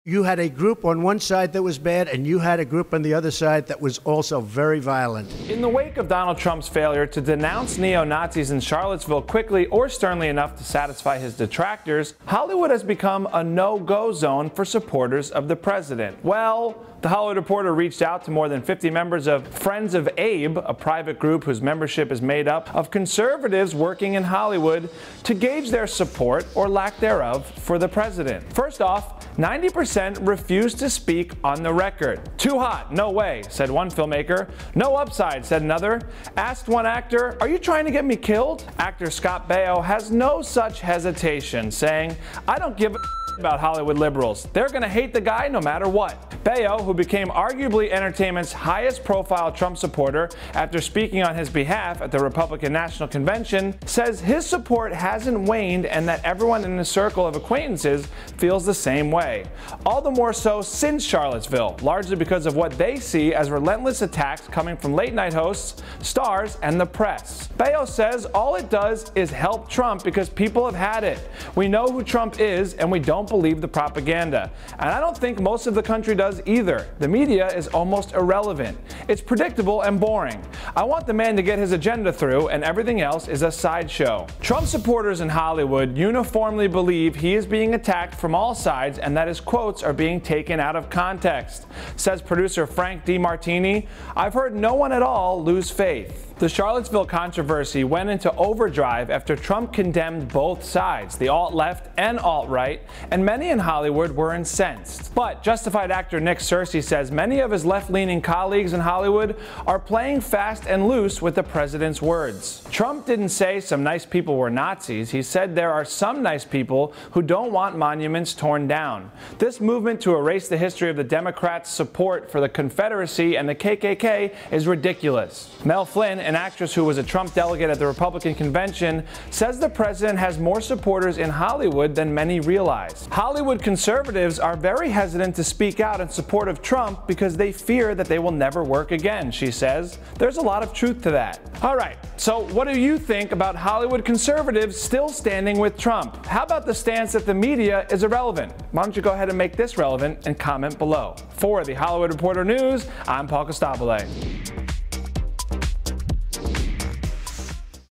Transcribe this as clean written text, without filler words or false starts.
You had a group on one side that was bad, and you had a group on the other side that was also very violent. In the wake of Donald Trump's failure to denounce neo-Nazis in Charlottesville quickly or sternly enough to satisfy his detractors, Hollywood has become a no-go zone for supporters of the president. Well, The Hollywood Reporter reached out to more than 50 members of Friends of Abe, a private group whose membership is made up of conservatives working in Hollywood, to gauge their support, or lack thereof, for the president. First off, 90% refused to speak on the record. "Too hot, no way," said one filmmaker. "No upside," said another. Asked one actor, "Are you trying to get me killed?" Actor Scott Baio has no such hesitation, saying, "I don't give a about Hollywood liberals. They're going to hate the guy no matter what." Baio, who became arguably entertainment's highest profile Trump supporter after speaking on his behalf at the Republican National Convention, says his support hasn't waned and that everyone in his circle of acquaintances feels the same way. All the more so since Charlottesville, largely because of what they see as relentless attacks coming from late-night hosts, stars, and the press. Baio says all it does is help Trump because people have had it. We know who Trump is, and we don't believe the propaganda. And I don't think most of the country does either. The media is almost irrelevant. It's predictable and boring. I want the man to get his agenda through, and everything else is a sideshow. Trump supporters in Hollywood uniformly believe he is being attacked from all sides and that his quotes are being taken out of context. Says producer Frank DiMartini, "I've heard no one at all lose faith." The Charlottesville controversy went into overdrive after Trump condemned both sides, the alt-left and alt-right, and many in Hollywood were incensed. But Justified actor Nick Searcy says many of his left-leaning colleagues in Hollywood are playing fast and loose with the president's words. Trump didn't say some nice people were Nazis. He said there are some nice people who don't want monuments torn down. This movement to erase the history of the Democrats' support for the Confederacy and the KKK is ridiculous. Mel Flynn, an actress who was a Trump delegate at the Republican convention, says the president has more supporters in Hollywood than many realize. Hollywood conservatives are very hesitant to speak out in support of Trump because they fear that they will never work again, she says. There's a lot of truth to that. All right, so what do you think about Hollywood conservatives still standing with Trump? How about the stance that the media is irrelevant? Why don't you go ahead and make this relevant and comment below. For the Hollywood Reporter News, I'm Paul Costabile.